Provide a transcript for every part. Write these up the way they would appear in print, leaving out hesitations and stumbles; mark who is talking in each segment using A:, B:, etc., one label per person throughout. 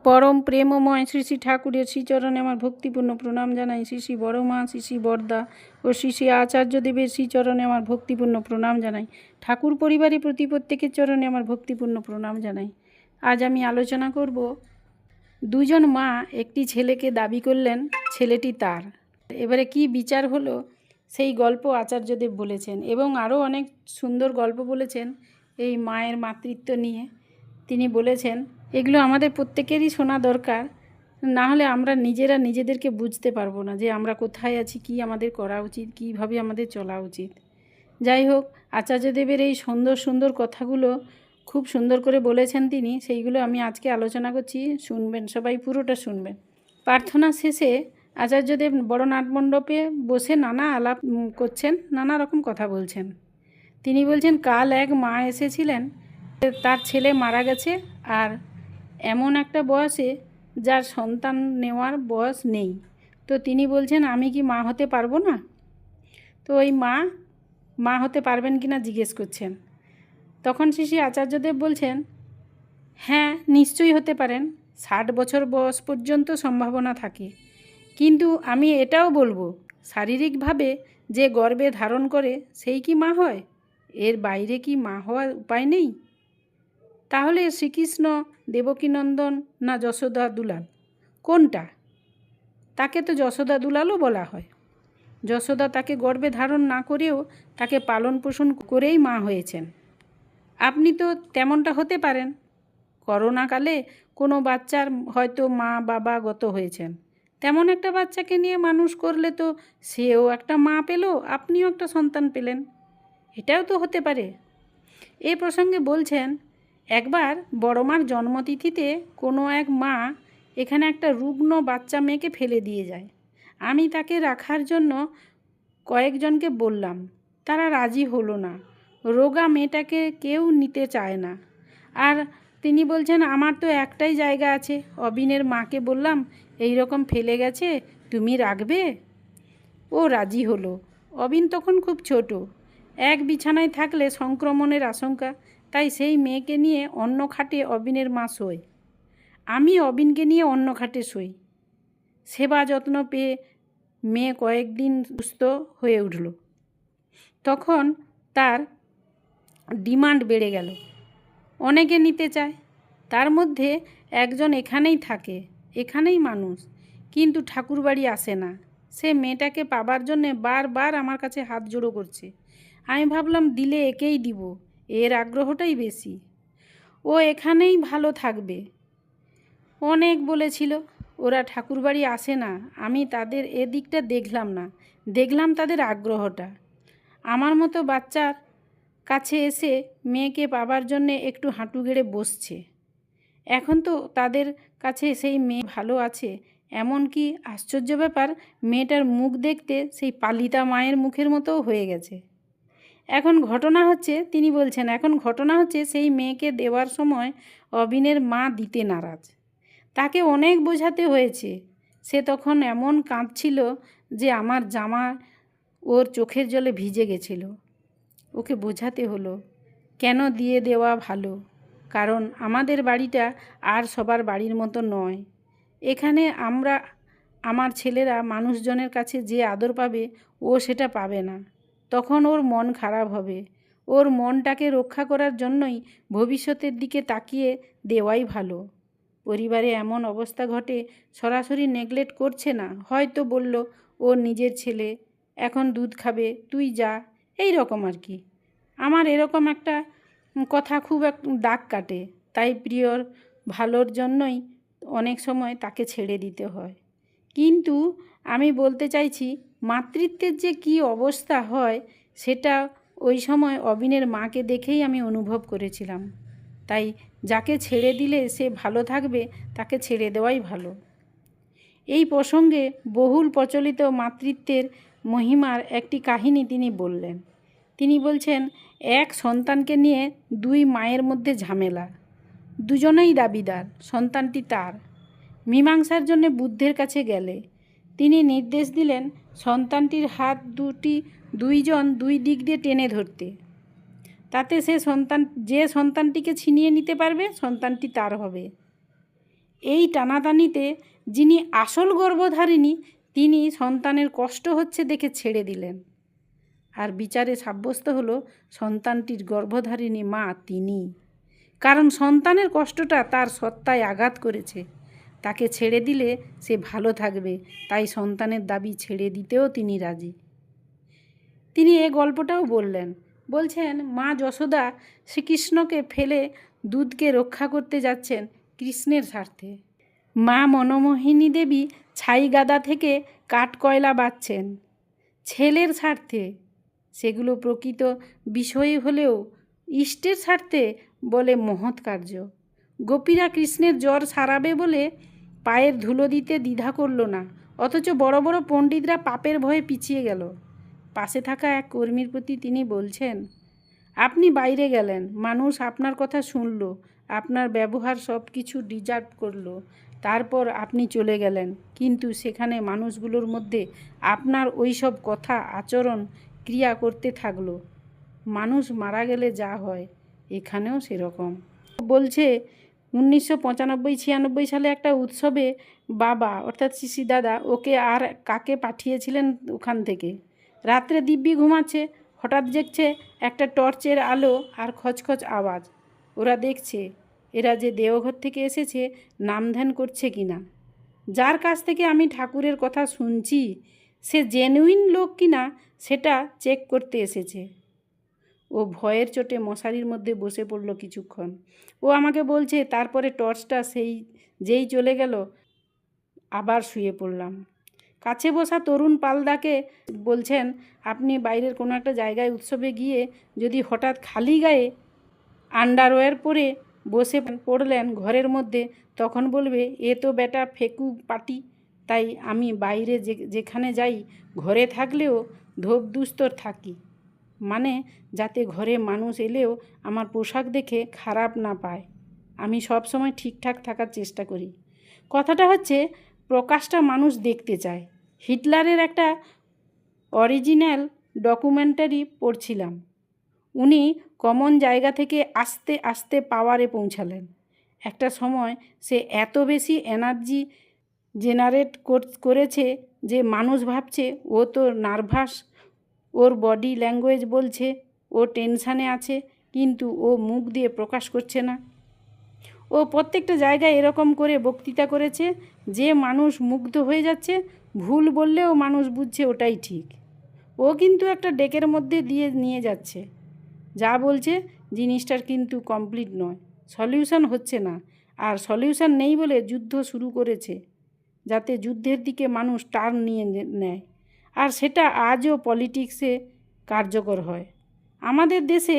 A: পরম প্রেমময় শ্রী শ্রী ঠাকুরের শ্রীচরণে আমার ভক্তিপূর্ণ প্রণাম জানাই। শ্রী শ্রী বড় মা, শ্রী শ্রী বরদা ও শ্রী শ্রী আচার্যদেবের শ্রীচরণে আমার ভক্তিপূর্ণ প্রণাম জানাই। ঠাকুর পরিবারের প্রতি প্রত্যেকের চরণে আমার ভক্তিপূর্ণ প্রণাম জানাই। আজ আমি আলোচনা করব, দুজন মা একটি ছেলেকে দাবি করলেন ছেলেটি তার। এবারে কি বিচার হলো সেই গল্প আচার্যদেব বলেছেন, এবং আরও অনেক সুন্দর গল্প বলেছেন এই মায়ের মাতৃত্ব নিয়ে। তিনি বলেছেন এগুলো আমাদের প্রত্যেকেরই শোনা দরকার, না হলে আমরা নিজেরা নিজেদেরকে বুঝতে পারবো না যে আমরা কোথায় আছি, কি আমাদের করা উচিত, কীভাবে আমাদের চলা উচিত। যাই হোক, আচার্যদেবের এই সুন্দর সুন্দর কথাগুলো খুব সুন্দর করে বলেছেন তিনি, সেইগুলো আমি আজকে আলোচনা করছি, শুনবেন সবাই, পুরোটা শুনবেন। প্রার্থনা শেষে আচার্যদেব বড় নাটমণ্ডপে বসে নানা আলাপ করছেন, নানা রকম কথা বলছেন। তিনি বলছেন, কাল এক মা এসেছিলেন, তার ছেলে মারা গেছে, আর এমন একটা বয়সে যার সন্তান নেওয়ার বয়স নেই। তো তিনি বলছেন, আমি কি মা হতে পারবো না? তো ওই মা হতে পারবেন কি না জিজ্ঞেস করছেন। তখন শ্রী আচার্যদেব বলছেন, হ্যাঁ নিশ্চয়ই হতে পারেন, 60 বছর বয়স পর্যন্ত সম্ভাবনা থাকে। কিন্তু আমি এটাও বলবো, শারীরিকভাবে যে গর্ভে ধারণ করে সেই কি মা হয়? এর বাইরে কি মা হওয়ার উপায় নেই? তাহলে শ্রীকৃষ্ণ দেবকীনন্দন না যশোদা দুলাল, কোনটা? তাকে তো যশোদা দুলালও বলা হয়। যশোদা তাকে গর্ভে ধারণ না করেও তাকে পালন পোষণ করেই মা হয়েছেন। আপনি তো তেমনটা হতে পারেন। করোনাকালে কোনো বাচ্চার হয়তো মা বাবা গত হয়েছেন, তেমন একটা বাচ্চাকে নিয়ে মানুষ করলে তো সেও একটা মা পেল, আপনিও একটা সন্তান পেলেন। এটাও তো হতে পারে। এ প্রসঙ্গে বলছেন, একবার বড় মার জন্মতিথিতে কোনো এক মা এখানে একটা রুগ্ন বাচ্চা মেয়েকে ফেলে দিয়ে যায়। আমি তাকে রাখার জন্য কয়েকজনকে বললাম, তারা রাজি হলো না। রোগা মেয়েটাকে কেউ নিতে চায় না। আর তিনি বলছেন, আমার তো একটাই জায়গা আছে। অবিনের মাকে বললাম, এই রকম ফেলে গেছে, তুমি রাখবে? ও রাজি হলো। অবিন তখন খুব ছোট, এক বিছানায় থাকলে সংক্রমণের আশঙ্কা, তাই সেই মেয়েকে নিয়ে অন্য খাটে অবিনের মা শোয়। আমি অবিনকে নিয়ে অন্য খাটে শোই। সেবা যত্ন পেয়ে মেয়ে কয়েকদিন সুস্থ হয়ে উঠল। তখন তার ডিমান্ড বেড়ে গেল, অনেকে নিতে চায়। তার মধ্যে একজন এখানেই থাকে, এখানেই মানুষ, কিন্তু ঠাকুরবাড়ি আসে না। সে মেয়েটাকে পাবার জন্যে বারবার আমার কাছে হাত জোড়ো করছে। আমি ভাবলাম, দিলে একেই দিব, এর আগ্রহটাই বেশি, ও এখানেই ভালো থাকবে। অনেক বলেছিল, ওরা ঠাকুরবাড়ি আসে না। আমি তাদের এদিকটা দেখলাম না, দেখলাম তাদের আগ্রহটা। আমার মতো বাচ্চার কাছে এসে মেয়েকে পাবার জন্যে একটু হাঁটু গেড়ে বসছে। এখন তো তাদের কাছে সেই মেয়ে ভালো আছে। এমনকি আশ্চর্য ব্যাপার, মেয়েটার মুখ দেখতে সেই পালিতা মায়ের মুখের মতোও হয়ে গেছে। এখন ঘটনা হচ্ছে, তিনি বলছেন, এখন ঘটনা হচ্ছে সেই মেয়েকে দেওয়ার সময় অবিনের মা দিতে নারাজ। তাকে অনেক বোঝাতে হয়েছে। সে তখন এমন কাঁদছিল যে আমার জামা ওর চোখের জলে ভিজে গেছিল। ওকে বোঝাতে হলো কেন দিয়ে দেওয়া ভালো, কারণ আমাদের বাড়িটা আর সবার বাড়ির মতো নয়। এখানে আমার ছেলেরা মানুষজনের কাছে যে আদর পাবে ও সেটা পাবে না। তখন ওর মন খারাপ হবে। ওর মনটাকে রক্ষা করার জন্যই ভবিষ্যতের দিকে তাকিয়ে দেওয়াই ভালো। পরিবারে এমন অবস্থা ঘটে, সরাসরি নেগলেক্ট করছে না, হয়তো বলল, ওর নিজের ছেলে, এখন দুধ খাবে, তুই যা, এই রকম আর কি। আমার এরকম একটা কথা খুব দাগ কাটে। তাই প্রিয়র ভালোর জন্যই অনেক সময় তাকে ছেড়ে দিতে হয়। কিন্তু আমি বলতে চাইছি, মাতৃত্বের যে কী অবস্থা হয় সেটা ওই সময় অবিনের মাকে দেখেই আমি অনুভব করেছিলাম। তাই যাকে ছেড়ে দিলে সে ভালো থাকবে, তাকে ছেড়ে দেওয়াই ভালো। এই প্রসঙ্গে বহুল প্রচলিত মাতৃত্বের মহিমার একটি কাহিনী তিনি বললেন। তিনি বলছেন, এক সন্তানকে নিয়ে দুই মায়ের মধ্যে ঝামেলা। দুজনেই দাবিদার, সন্তানটি তার। মীমাংসার জন্য বুদ্ধের কাছে গেলে তিনি নির্দেশ দিলেন সন্তানটির হাত দুটি দুইজন দুই দিক দিয়ে টেনে ধরতে। তাতে যে সন্তানটিকে ছিনিয়ে নিতে পারবে সন্তানটি তার হবে। এই টানাটানিতে যিনি আসল গর্ভধারিণী তিনি সন্তানের কষ্ট হচ্ছে দেখে ছেড়ে দিলেন, আর বিচারে সাব্যস্ত হলো সন্তানটির গর্ভধারিণী মা তিনি, কারণ সন্তানের কষ্টটা তার সত্তায় আঘাত করেছে। তাকে ছেড়ে দিলে সে ভালো থাকবে, তাই সন্তানের দাবি ছেড়ে দিতেও তিনি রাজি। তিনি এ গল্পটাও বলছেন মা যশোদা শ্রীকৃষ্ণকে ফেলে দুধকে রক্ষা করতে যাচ্ছেন কৃষ্ণের স্বার্থে। মা মনমোহিনী দেবী ছাই গাদা থেকে কাঠ কয়লা বাঁচছেন ছেলের স্বার্থে। সেগুলো প্রকৃত বিষয় হলেও ইষ্টের স্বার্থে বলে মহৎ কার্য। গোপীরা কৃষ্ণের জ্বর সারাবে বলে পায়ের ধুলো দিতে দ্বিধা করল না, অথচ বড় বড় পণ্ডিতরা পাপের ভয়ে পিছিয়ে গেল। পাশে থাকা এক কর্মীর প্রতি তিনি বলছেন, আপনি বাইরে গেলেন, মানুষ আপনার কথা শুনল, আপনার ব্যবহার সব কিছু ডিজার্ভ করলো, তারপর আপনি চলে গেলেন, কিন্তু সেখানে মানুষগুলোর মধ্যে আপনার ওই সব কথা আচরণ ক্রিয়া করতে থাকলো। মানুষ মারা গেলে যা হয় এখানেও সেরকম। বলছে 1995-96 সালে একটা উৎসবে বাবা অর্থাৎ শিশি দাদা ওকে আর কাকে পাঠিয়েছিলেন ওখান থেকে। রাত্রে দিব্যি ঘুমাচ্ছে, হঠাৎ দেখছে একটা টর্চের আলো আর খচখচ আওয়াজ। ওরা দেখছে এরা যে দেওঘর থেকে এসেছে নামধ্যান করছে কিনা। যার কাছ থেকে আমি ঠাকুরের কথা শুনছি সে জেনুইন লোক কিনা সেটা চেক করতে এসেছে। ও ভয়ের চোটে মশারির মধ্যে বসে পড়ল কিছুক্ষণ। ও আমাকে বলছে তারপরে টর্চটা যেই চলে গেল আবার শুয়ে পড়লাম। কাছে বসা তরুণ পালদাকে বলছেন, আপনি বাইরের কোনো একটা জায়গায় উৎসবে গিয়ে যদি হঠাৎ খালি গায়ে আন্ডারওয়্যার পরে বসে পড়লেন ঘরের মধ্যে, তখন বলবে এ তো বেটা ফেকু পাটি। তাই আমি বাইরে যেখানে যাই ঘরে থাকলেও ধোপ দুস্তর থাকি, মানে যাতে ঘরে মানুষ এলেও আমার পোশাক দেখে খারাপ না পায়। আমি সব সময় ঠিকঠাক থাকার চেষ্টা করি। কথাটা হচ্ছে প্রকাশটা মানুষ দেখতে চায়। হিটলারের একটা অরিজিনাল ডকুমেন্টারি পড়ছিলাম। উনি কমন জায়গা থেকে আস্তে আস্তে পাওয়ারে পৌঁছালেন। একটা সময় সে এত বেশি এনার্জি জেনারেট করেছে যে মানুষ ভাবছে ও তো নার্ভাস, ওর বডি ল্যাঙ্গুয়েজ বলছে ও টেনশানে আছে, কিন্তু ও মুখ দিয়ে প্রকাশ করছে না। ও প্রত্যেকটা জায়গায় এরকম করে বক্তৃতা করেছে যে মানুষ মুগ্ধ হয়ে যাচ্ছে, ভুল বললেও মানুষ বুঝছে ওটাই ঠিক। ও কিন্তু একটা ডেকের মধ্যে দিয়ে নিয়ে যাচ্ছে, যা বলছে জিনিসটার কিন্তু কমপ্লিট নয়, সলিউশন হচ্ছে না। আর সলিউশন নেই বলে যুদ্ধ শুরু করেছে, যাতে যুদ্ধের দিকে মানুষ টার্ন নিয়ে নেয়। আর সেটা আজও পলিটিক্সে কার্যকর হয়। আমাদের দেশে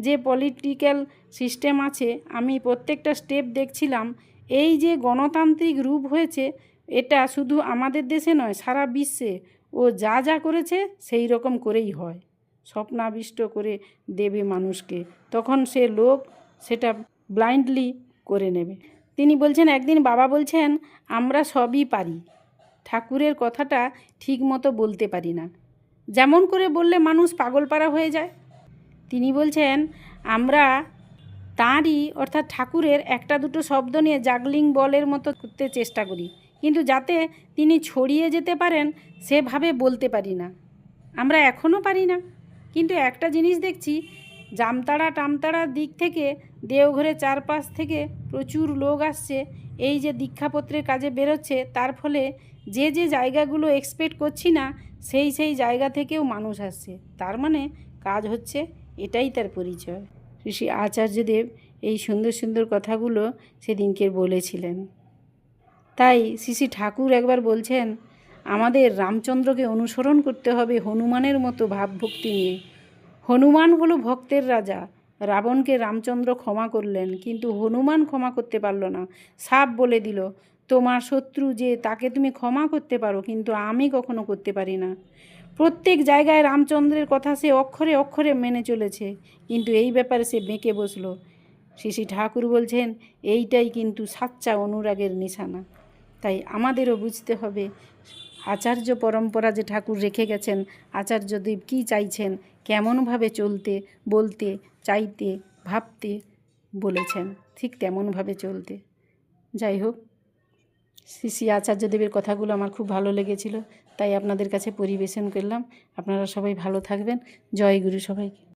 A: যে পলিটিক্যাল সিস্টেম আছে, আমি প্রত্যেকটা স্টেপ দেখছিলাম। এই যে গণতান্ত্রিক রূপ হয়েছে, এটা শুধু আমাদের দেশে নয়, সারা বিশ্বে ও যা যা করেছে সেই রকম করেই হয়। স্বপ্নাবিষ্ট করে দেবে মানুষকে, তখন সে লোক সেটা ব্লাইন্ডলি করে নেবে। তিনি বলছেন, একদিন বাবা বলছেন আমরা সবই পারি, ঠাকুরের কথাটা ঠিক মতো বলতে পারি না, যেমন করে বললে মানুষ পাগলপাড়া হয়ে যায়। তিনি বলছেন আমরা তাঁরই অর্থাৎ ঠাকুরের একটা দুটো শব্দ নিয়ে জাগলিং বলের মতো করতে চেষ্টা করি, কিন্তু যাতে তিনি ছড়িয়ে যেতে পারেন সেভাবে বলতে পারি না। আমরা এখনও পারি না। কিন্তু একটা জিনিস দেখছি, জামতাড়া টামতাড়ার দিক থেকে দেওঘরের চারপাশ থেকে প্রচুর লোক আসছে। এই যে দীক্ষাপত্রের কাজে বেরোচ্ছে, তার ফলে যে যে জায়গাগুলো এক্সপেক্ট করছি না সেই জায়গা থেকেও মানুষ আসছে। তার মানে কাজ হচ্ছে, এটাই তার পরিচয়। শ্রী আচার্যদেব এই সুন্দর সুন্দর কথাগুলো সেদিনকে বলেছিলেন। তাই শ্রী ঠাকুর একবার বলছেন আমাদের রামচন্দ্রকে অনুসরণ করতে হবে হনুমানের মতো ভাবভক্তি নিয়ে। হনুমান হলো ভক্তের রাজা। রাবণকে রামচন্দ্র ক্ষমা করলেন, কিন্তু হনুমান ক্ষমা করতে পারল না। সাপ বলে দিল, তোমার শত্রু যে তাকে তুমি ক্ষমা করতে পারো, কিন্তু আমি কখনো করতে পারি না। প্রত্যেক জায়গায় রামচন্দ্রের কথা সে অক্ষরে অক্ষরে মেনে চলেছে, কিন্তু এই ব্যাপারে সে বেঁকে বসলো। শ্রী ঠাকুর বলছেন এইটাই কিন্তু সাচ্চা অনুরাগের নিশানা। তাই আমাদেরও বুঝতে হবে আচার্য পরম্পরা যে ঠাকুর রেখে গেছেন, আচার্যদেব কী চাইছেন, কেমনভাবে চলতে বলতে চাইতে ভাবতে বলেছেন, ঠিক তেমনভাবে চলতে। যাই হোক, শ্রী শ্রী আচার্যদেবের কথাগুলো আমার খুব ভালো লেগেছিল, তাই আপনাদের কাছে পরিবেশন করলাম। আপনারা সবাই ভালো থাকবেন। জয় গুরু সবাইকে।